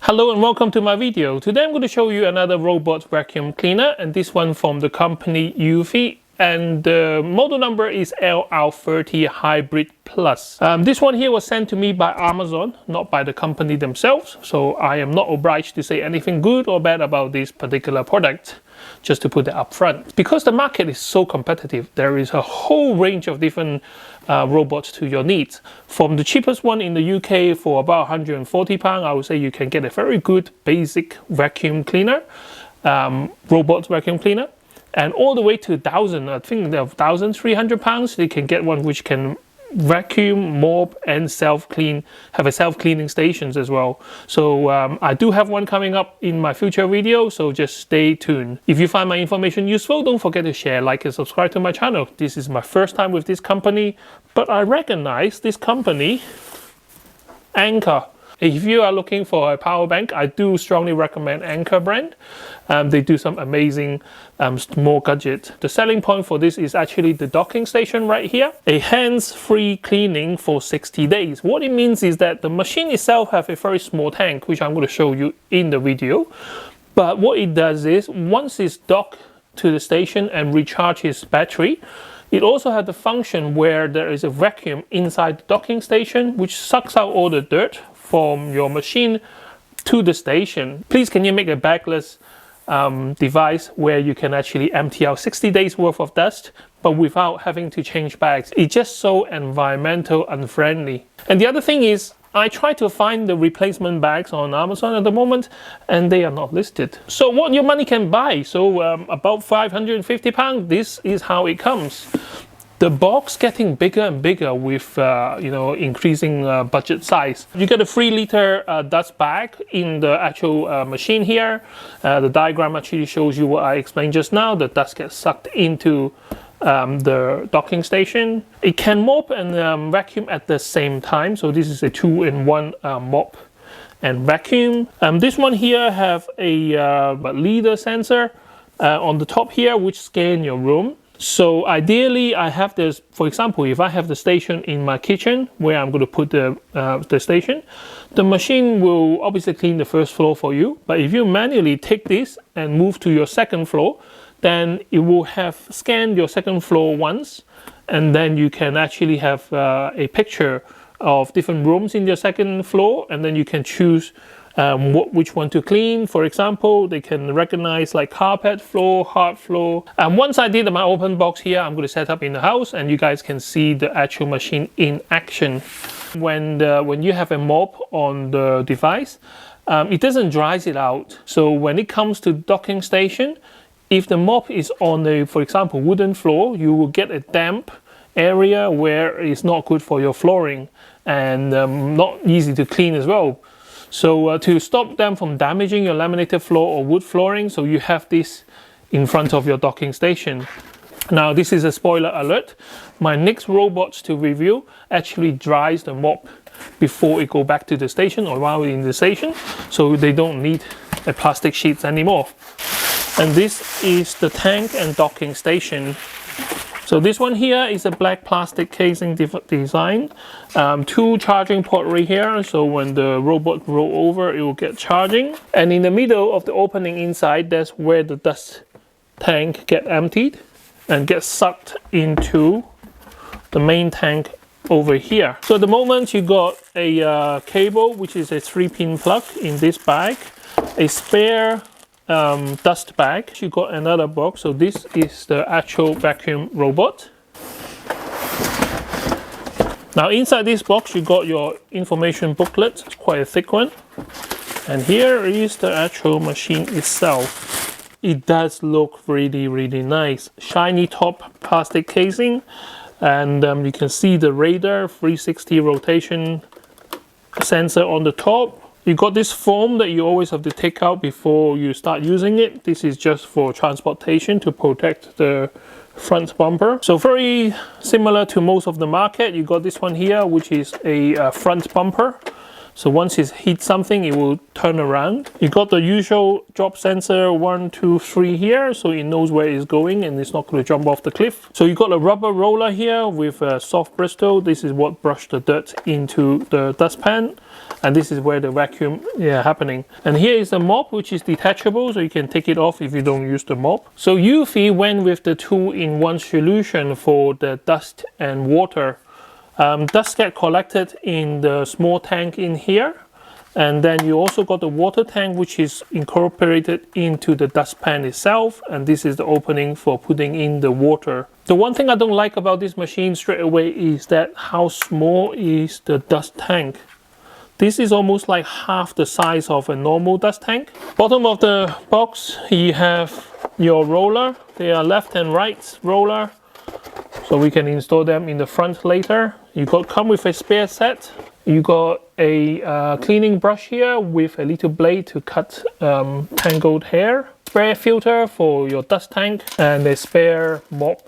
Hello and welcome to my video. Today I'm going to show you another robot vacuum cleaner, and this one from the company Eufy, and the model number is LR30 Hybrid Plus. This one here was sent to me by Amazon, not by the company themselves, so I am not obliged to say anything good or bad about this particular product, just to put it up front. Because the market is so competitive, there is a whole range of different robots to your needs. From the cheapest one in the UK for about £140, I would say you can get a very good basic vacuum cleaner, robot vacuum cleaner, and all the way to 1,000, I think they're £1,300, you can get one which can vacuum, mop, and self-clean, have a self-cleaning stations as well. So I do have one coming up in my future video, so just stay tuned. If you find my information useful, don't forget to share, like, and subscribe to my channel. This is my first time with this company, but I recognize this company, Anker. If you are looking for a power bank, I do strongly recommend Anker brand. They do some amazing small gadget. The selling point for this is actually the docking station right here. A hands-free cleaning for 60 days. What it means is that the machine itself has a very small tank, which I'm going to show you in the video. But what it does is, once it's docked to the station and recharges battery, it also has the function where there is a vacuum inside the docking station, which sucks out all the dirt from your machine to the station. Please, can you make a bagless device where you can actually empty out 60 days worth of dust, but without having to change bags? It's just so environmental unfriendly. And the other thing is, I try to find the replacement bags on Amazon at the moment, and they are not listed. So what your money can buy, so about £550, this is how it comes. The box getting bigger and bigger with increasing budget size. You get a 3-liter dust bag in the actual machine here. The diagram actually shows you what I explained just now. The dust gets sucked into the docking station. It can mop and vacuum at the same time. So this is a 2-in-1 mop and vacuum. This one here have a leader sensor on the top here, which scan your room. So ideally, I have this, for example, if I have the station in my kitchen where I'm going to put the station, the machine will obviously clean the first floor for you. But if you manually take this and move to your second floor, then it will have scanned your second floor once, and then you can actually have a picture of different rooms in your second floor, and then you can choose which one to clean. For example, they can recognize like carpet floor, hard floor. And once I did my open box here, I'm going to set up in the house, and you guys can see the actual machine in action. When you have a mop on the device, it doesn't dry it out. So when it comes to docking station, if the mop is on a, for example, wooden floor, you will get a damp area where it's not good for your flooring, and not easy to clean as well. So to stop them from damaging your laminated floor or wood flooring, so you have this in front of your docking station. Now, this is a spoiler alert. My next robots to review actually dries the mop before it go back to the station or while in the station, so they don't need a plastic sheets anymore. And this is the tank and docking station. So this one here is a black plastic casing design. 2 charging port right here, so when the robot roll over, it will get charging. And in the middle of the opening inside, that's where the dust tank get emptied and gets sucked into the main tank over here. So at the moment, you got a cable, which is a 3-pin plug in this bag, a spare dust bag. You got another box, so this is the actual vacuum robot. Now inside this box you got your information booklet. It's quite a thick one, and here is the actual machine itself. It does look really nice. Shiny top plastic casing, and you can see the radar 360 rotation sensor on the top. You got this foam that you always have to take out before you start using it. This is just for transportation to protect the front bumper. So very similar to most of the market. You got this one here, which is a front bumper. So once it hits something, it will turn around. You got the usual drop sensor 1, 2, 3 here, so it knows where it's going and it's not going to jump off the cliff. So you got a rubber roller here with a soft bristle. This is what brushed the dirt into the dustpan, and this is where the vacuum happening. And here is the mop, which is detachable, so you can take it off if you don't use the mop. So eufy went with the 2-in-1 solution for the dust and water. Dust get collected in the small tank in here, and then you also got the water tank, which is incorporated into the dustpan itself, and this is the opening for putting in the water. The one thing I don't like about this machine straight away is that how small is the dust tank. This is almost like half the size of a normal dust tank. Bottom of the box, you have your roller. They are left and right roller, so we can install them in the front later. You come with a spare set. You got a cleaning brush here with a little blade to cut tangled hair, spare filter for your dust tank, and a spare mop.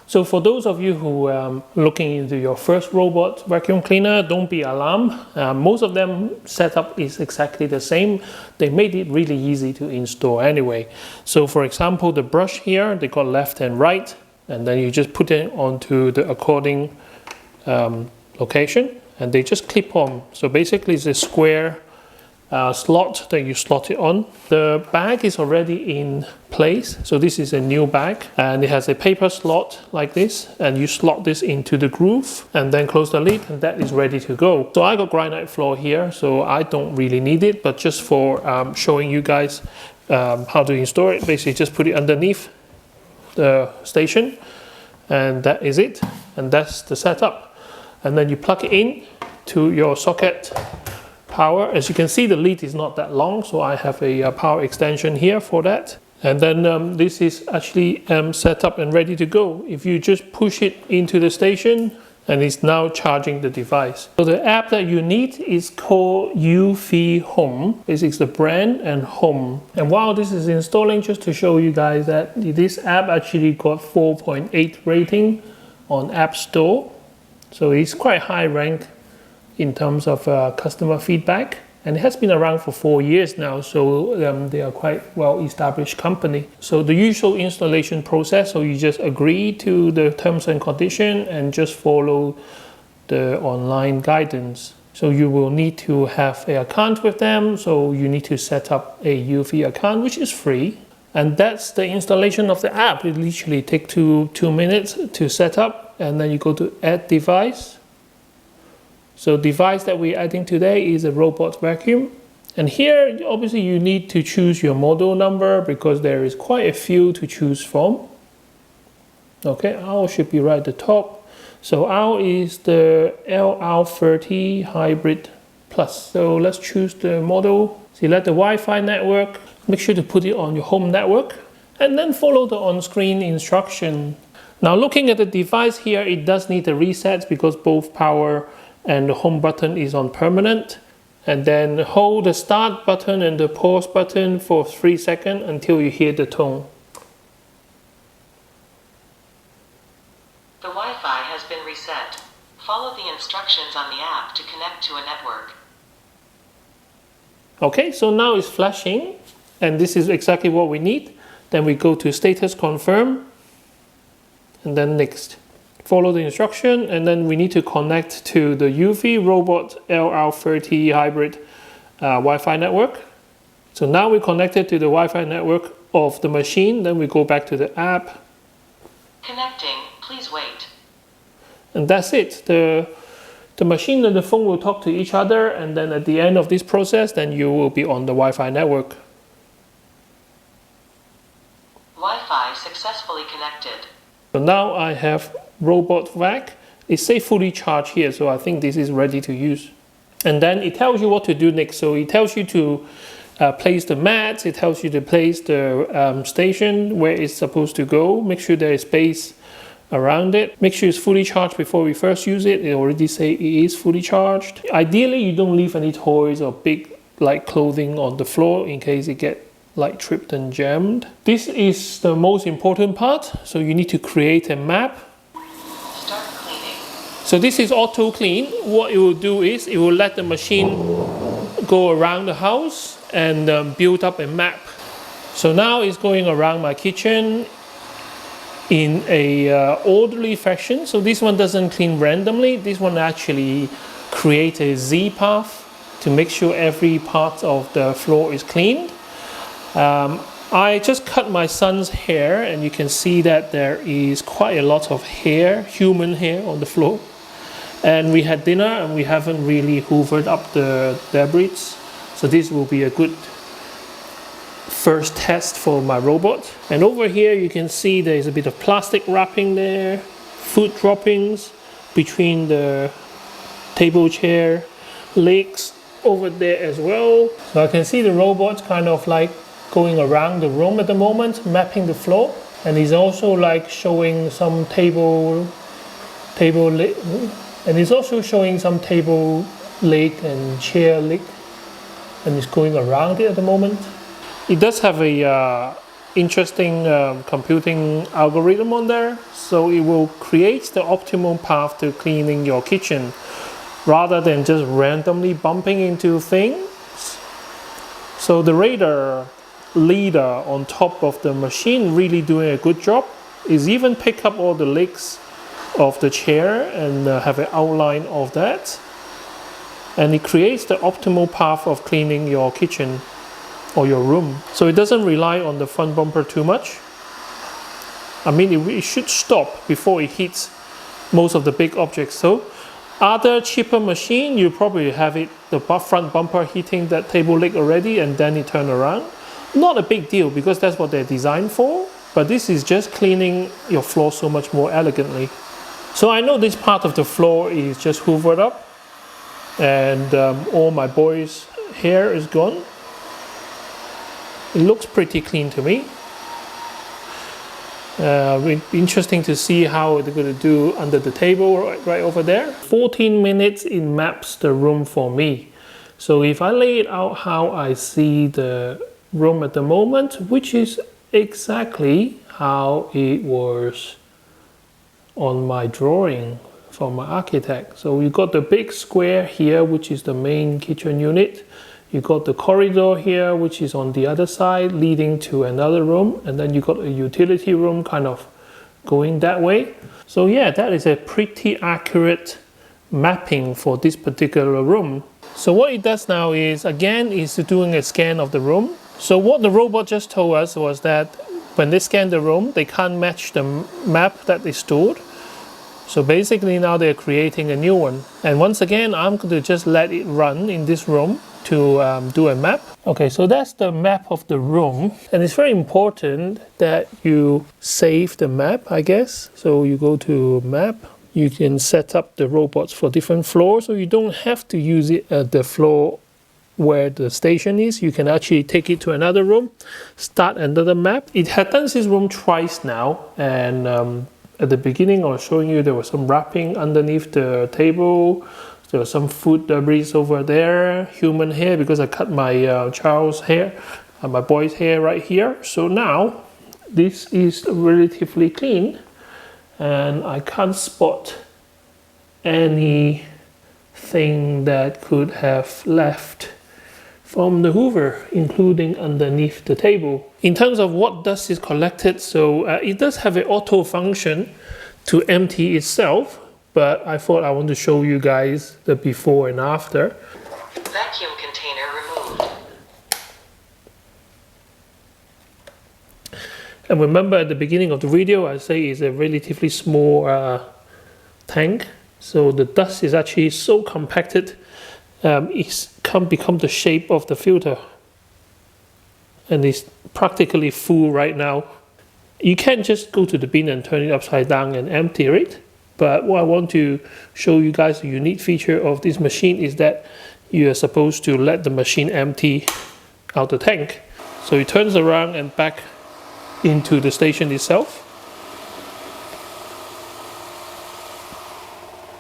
So for those of you who are looking into your first robot vacuum cleaner, don't be alarmed. Most of them setup is exactly the same. They made it really easy to install anyway. So for example, the brush here, they got left and right, and then you just put it onto the according location, and they just clip on. So basically it's a square slot that you slot it on. The bag is already in place, so this is a new bag, and it has a paper slot like this, and you slot this into the groove and then close the lid, and that is ready to go. So I got granite floor here, so I don't really need it, but just for showing you guys how to install it, basically just put it underneath the station, and that is it, and that's the setup. And then you plug it in to your socket power. As you can see, the lead is not that long, so I have a power extension here for that. And then this is actually set up and ready to go. If you just push it into the station, and it's now charging the device. So the app that you need is called eufy Home. Basically it's the brand and Home. And while this is installing, just to show you guys that this app actually got 4.8 rating on App Store. So it's quite high rank in terms of customer feedback, and it has been around for 4 years now, so they are quite well established company. So the usual installation process, so you just agree to the terms and conditions and just follow the online guidance. So you will need to have an account with them, so you need to set up a eufy account, which is free. And that's the installation of the app. It literally takes 2 minutes to set up, and then you go to add device. So device that we're adding today is a robot vacuum. And here, obviously you need to choose your model number because there is quite a few to choose from. Okay, ours should be right at the top. So ours is the LR30 Hybrid Plus. So let's choose the model. Select the Wi-Fi network. Make sure to put it on your home network, and then follow the on-screen instruction. Now looking at the device here, it does need a reset because both power and the home button is on permanent. And then hold the start button and the pause button for 3 seconds until you hear the tone. The Wi-Fi has been reset. Follow the instructions on the app to connect to a network. Okay, so now it's flashing, and this is exactly what we need. Then we go to status confirm, and then next. Follow the instruction, and then we need to connect to the eufy Robot LR30 Hybrid Wi-Fi network. So now we're connected to the Wi-Fi network of the machine. Then we go back to the app. Connecting, please wait. And that's it. The machine and the phone will talk to each other, and then at the end of this process, then you will be on the Wi-Fi network. Wi-Fi successfully connected. So now I have RoboVac. It says fully charged here, so I think this is ready to use. And then it tells you what to do next. So it tells you to place the mats. It tells you to place the station where it's supposed to go. Make sure there is space around it. Make sure it's fully charged before we first use it. It already say it is fully charged. Ideally, you don't leave any toys or big like clothing on the floor in case it get like tripped and jammed. This is the most important part. So you need to create a map. Start cleaning. So this is auto clean. What it will do is it will let the machine go around the house and build up a map. So now it's going around my kitchen in a orderly fashion. So this one doesn't clean randomly. This one actually creates a Z path to make sure every part of the floor is cleaned. I just cut my son's hair, and you can see that there is quite a lot of hair, human hair on the floor. And we had dinner and we haven't really hoovered up the debris. So this will be a good first test for my robot. And over here you can see there's a bit of plastic wrapping there, food droppings between the table chair legs over there as well. So I can see the robot kind of like going around the room at the moment, mapping the floor. And he's also like showing some table and he's also showing some table leg and chair leg, and he's going around it at the moment. It does have a interesting computing algorithm on there, so it will create the optimal path to cleaning your kitchen rather than just randomly bumping into things. So the radar leader on top of the machine really doing a good job. Is even pick up all the legs of the chair and have an outline of that, and it creates the optimal path of cleaning your kitchen or your room. So it doesn't rely on the front bumper too much. I mean, it should stop before it hits most of the big objects. So other cheaper machine, you probably have it the front bumper hitting that table leg already, and then it turn around. Not a big deal because that's what they're designed for, but this is just cleaning your floor so much more elegantly. So I know this part of the floor is just hoovered up, and all my boys' hair is gone. It looks pretty clean to me. Interesting to see how they're going to do under the table right over there. 14 minutes it maps the room for me. So if I lay it out how I see the room at the moment, which is exactly how it was on my drawing from my architect. So you got the big square here, which is the main kitchen unit. You got the corridor here, which is on the other side leading to another room, and then you got a utility room kind of going that way. So yeah, that is a pretty accurate mapping for this particular room. So what it does now is, again, is doing a scan of the room. So what the robot just told us was that when they scan the room, they can't match the map that they stored. So basically now they're creating a new one. And once again, I'm going to just let it run in this room to do a map. Okay, so that's the map of the room. And it's very important that you save the map, I guess. So you go to map. You can set up the robots for different floors, so you don't have to use it at the floor where the station is. You can actually take it to another room, start another map. It had done this room twice now, and at the beginning I was showing you there was some wrapping underneath the table. There was some food debris over there, human hair because I cut my child's hair, my boy's hair right here. So now this is relatively clean and I can't spot anything that could have left from the Hoover, including underneath the table. In terms of what dust is collected, so it does have an auto function to empty itself, but I thought I want to show you guys the before and after. Vacuum container removed. And remember at the beginning of the video, I say it's a relatively small tank. So the dust is actually so compacted, it can become the shape of the filter. And it's practically full right now. You can't just go to the bin and turn it upside down and empty it. But what I want to show you guys, the unique feature of this machine is that you are supposed to let the machine empty out the tank. So it turns around and back into the station itself.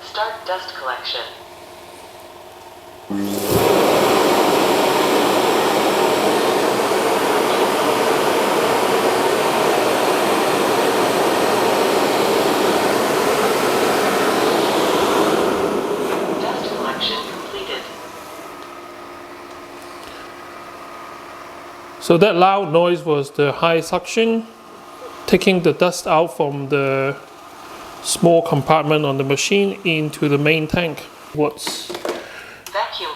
Start dust collection. So that loud noise was the high suction taking the dust out from the small compartment on the machine into the main tank. Vacuum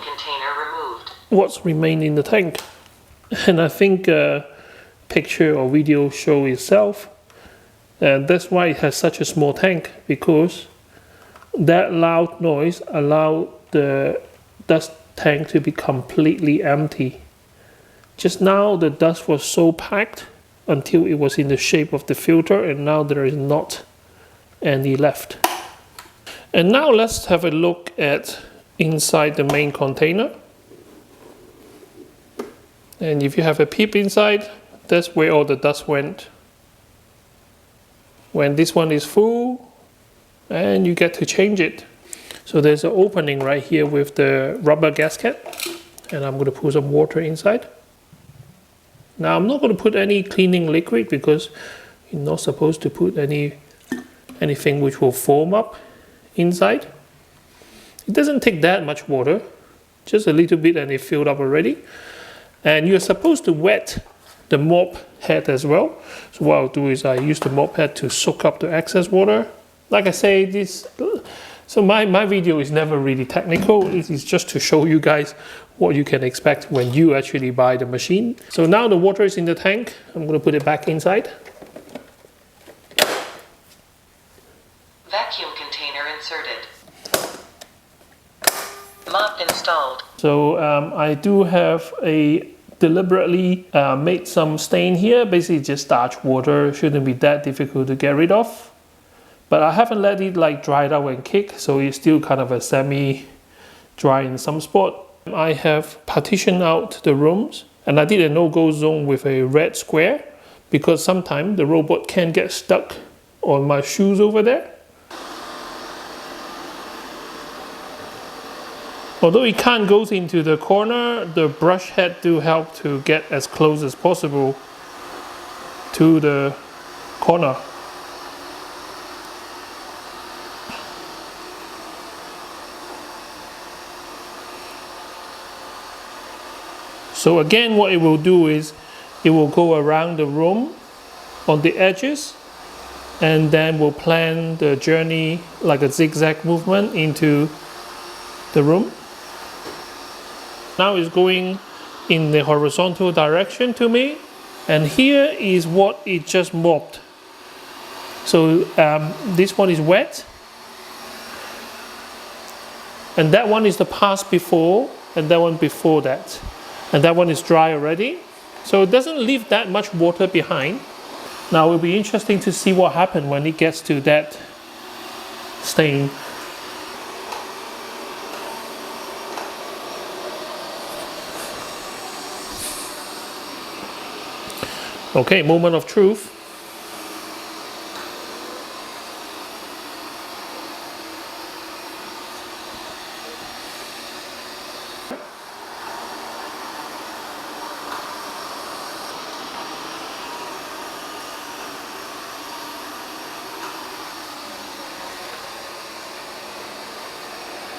container removed. What's remained in the tank? And I think a picture or video show itself. And that's why it has such a small tank, because that loud noise allowed the dust tank to be completely empty. Just now the dust was so packed until it was in the shape of the filter, and now there is not any left. And now let's have a look at inside the main container. And if you have a peep inside, that's where all the dust went. When this one is full, and you get to change it. So there's an opening right here with the rubber gasket, and I'm going to put some water inside. Now I'm not going to put any cleaning liquid because you're not supposed to put anything which will foam up inside. It doesn't take that much water, just a little bit, and it filled up already. And you're supposed to wet the mop head as well. So what I'll do is I use the mop head to soak up the excess water. Like I say, so my video is never really technical. It is just to show you guys what you can expect when you actually buy the machine. So now the water is in the tank. I'm going to put it back inside. Vacuum container inserted. Mop installed. So I do have deliberately made some stain here. Basically just starch water. Shouldn't be that difficult to get rid of. But I haven't let it like dry out and kick, so it's still kind of a semi-dry in some spot. I have partitioned out the rooms, and I did a no-go zone with a red square because sometimes the robot can get stuck on my shoes over there. Although it can't go into the corner, the brush head do help to get as close as possible to the corner. So again, what it will do is it will go around the room on the edges, and then will plan the journey like a zigzag movement into the room. Now it's going in the horizontal direction to me, and here is what it just mopped. So this one is wet, and that one is the pass before, and that one before that. And that one is dry already. So it doesn't leave that much water behind. Now it will be interesting to see what happens when it gets to that stain. Okay, moment of truth.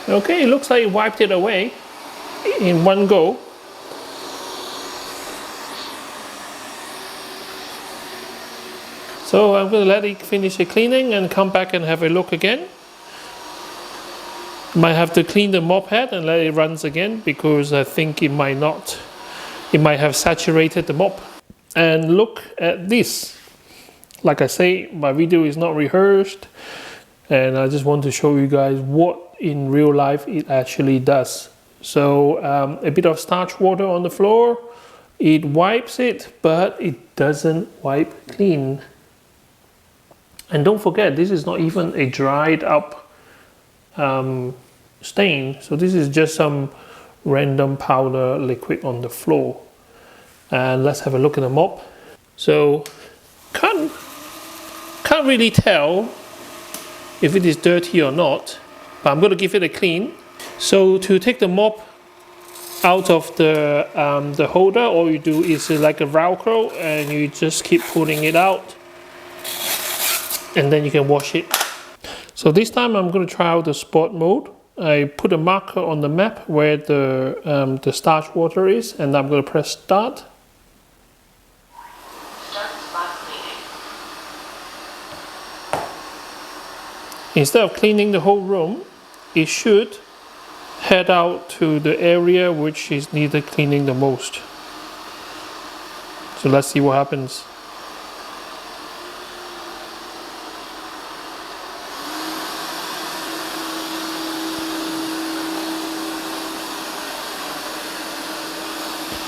Okay, it looks like it wiped it away in one go. So I'm going to let it finish the cleaning and come back and have a look again. Might have to clean the mop head and let it run again because I think it might have saturated the mop. And look at this. Like I say, my video is not rehearsed, and I just want to show you guys what in real life it actually does. So a bit of starch water on the floor, it wipes it, but it doesn't wipe clean. And don't forget, this is not even a dried up stain. So this is just some random powder liquid on the floor. And let's have a look at the mop. So can't really tell if it is dirty or not, but I'm going to give it a clean. So to take the mop out of the holder, all you do is like a Velcro, and you just keep pulling it out, and then you can wash it. So this time I'm going to try out the sport mode. I put a marker on the map where the starch water is, and I'm going to press start. Instead of cleaning the whole room, it should head out to the area which is needed cleaning the most. So let's see what happens.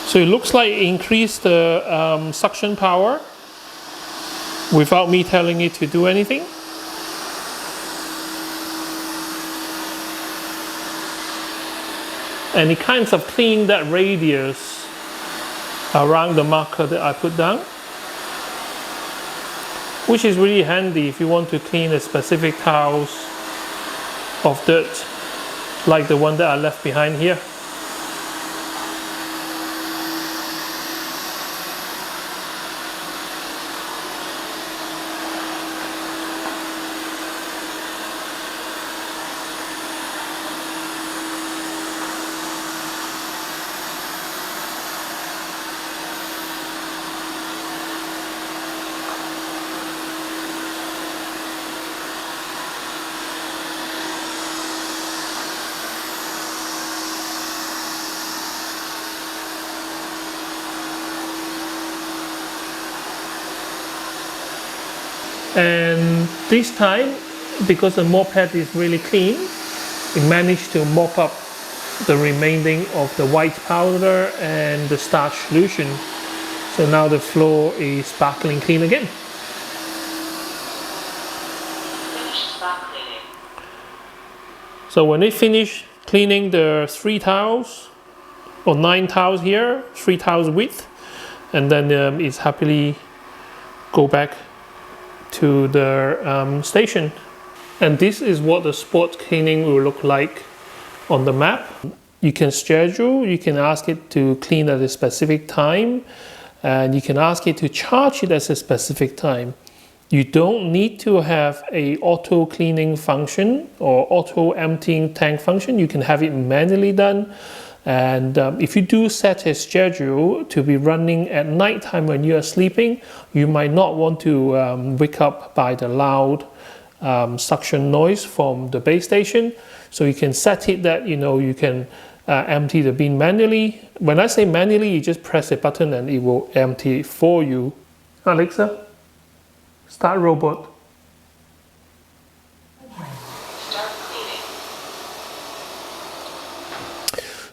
So it looks like it increased the suction power without me telling it to do anything. And it kind of cleaned that radius around the marker that I put down, which is really handy if you want to clean a specific tiles of dirt, like the one that I left behind here. And this time, because the mop head is really clean, it managed to mop up the remaining of the white powder and the starch solution. So now the floor is sparkling clean again. Finish spot cleaning. So when it finished cleaning the 3 tiles, or 9 tiles here, 3 tiles width, and then it's happily go back to the station. And this is what the spot cleaning will look like on the map. You can schedule, you can ask it to clean at a specific time, and you can ask it to charge it at a specific time. You don't need to have a auto cleaning function or auto emptying tank function. You can have it manually done. And if you do set a schedule to be running at night time when you are sleeping, you might not want to wake up by the loud suction noise from the base station. So you can set it that you can empty the bin manually. When I say manually, you just press a button and it will empty it for you. Alexa, start robot.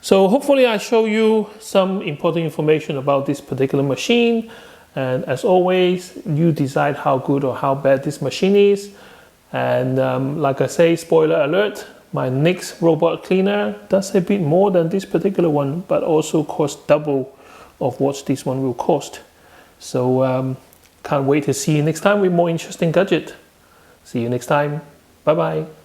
So hopefully I show you some important information about this particular machine, and as always you decide how good or how bad this machine is. And like I say, spoiler alert, my next robot cleaner does a bit more than this particular one, but also costs double of what this one will cost. So can't wait to see you next time with more interesting gadget. See you next time. Bye bye.